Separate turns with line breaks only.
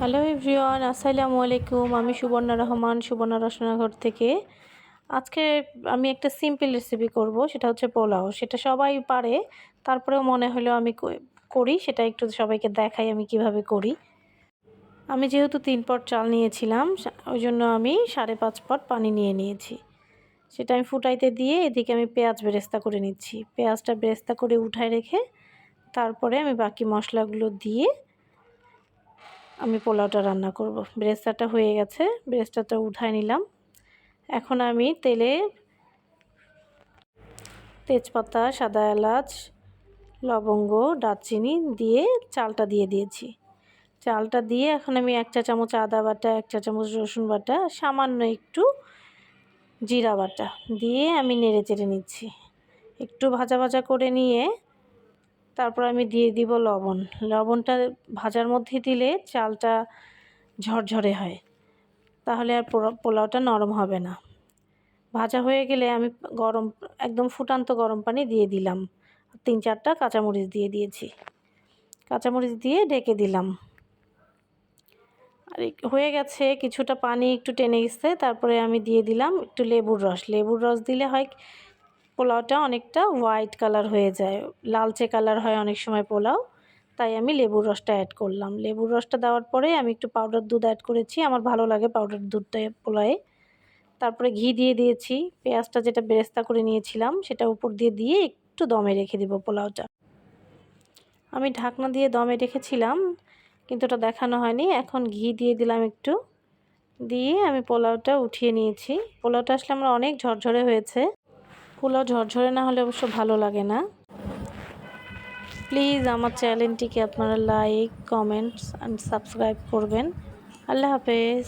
Hello everyone, আসসালামু আলাইকুম। আমি সুবর্ণা রহমান, সুবর্ণা রসনাঘর থেকে। আজকে আমি একটা সিম্পল রেসিপি করব, সেটা হচ্ছে পোলাও। সেটা সবাই পারে, তারপরেও মনে হলো আমি করি, সেটা একটু সবাইকে দেখাই আমি কিভাবে করি। আমি যেহেতু 3 পট চাল নিয়েছিলাম, ওই জন্য আমি 5.5 পট পানি নিয়ে নিয়েছি। সেটা আমি ফুটাইতে দিয়ে এদিকে আমি পেঁয়াজ বেরেস্তা করে নিচ্ছি। পেঁয়াজটা বেরেস্তা করে উঠায় রেখে তারপরে আমি বাকি মশলাগুলো দিয়ে আমি পোলাওটা রান্না করব। বেরেস্তাটা হয়ে গেছে, বেরেস্তাটা উঠায় নিলাম। এখন আমি তেলে তেজপাতা, সাদা এলাচ, লবঙ্গ, দারচিনি দিয়ে চালটা দিয়ে দিয়েছি। চালটা দিয়ে এখন আমি 1 চা চামচ আদা বাটা, 1 চা চামচ রসুন বাটা, সামান্য একটু জিরা বাটা দিয়ে আমি নেড়ে চেড়ে নিচ্ছি। একটু ভাজা ভাজা করে নিয়ে তারপর আমি দিয়ে দিব লবণ। লবণটা ভাজার মধ্যে দিলে চালটা ঝরঝরে হয়, তাহলে আর পোলাওটা নরম হবে না। ভাজা হয়ে গেলে আমি একদম ফুটান্ত গরম পানি দিয়ে দিলাম। 3-4টা কাঁচামরিচ দিয়ে দিয়েছি। কাঁচামরিচ দিয়ে ঢেকে দিলাম। আর হয়ে গেছে, কিছুটা পানি একটু টেনে গেছে। তারপরে আমি দিয়ে দিলাম একটু লেবুর রস। লেবুর রস দিলে হয় পোলাওটা অনেকটা হোয়াইট কালার হয়ে যায়, লালচে কালার হয় অনেক সময় পোলাও, তাই আমি লেবুর রসটা অ্যাড করলাম। লেবুর রসটা দেওয়ার পরে আমি একটু পাউডার দুধ অ্যাড করেছি, আমার ভালো লাগে পাউডার দুধটা পোলাওয়ে। তারপরে ঘি দিয়ে দিয়েছি। পেঁয়াজটা যেটা বেরেস্তা করে নিয়েছিলাম সেটা উপর দিয়ে একটু দমে রেখে দিব পোলাওটা। আমি ঢাকনা দিয়ে দমে রেখেছিলাম, কিন্তু ওটা দেখানো হয়নি। এখন ঘি দিয়ে দিলাম একটু, দিয়ে আমি পোলাওটা উঠিয়ে নিয়েছি। পোলাওটা আসলে আমার অনেক ঝরঝরে হয়েছে। পোলাও ঝরঝরে না হলে অবশ্য ভালো লাগে না। প্লিজ আমার চ্যানেলটিকে আপনারা লাইক, কমেন্টস অ্যান্ড সাবস্ক্রাইব করবেন। আল্লাহ হাফেজ।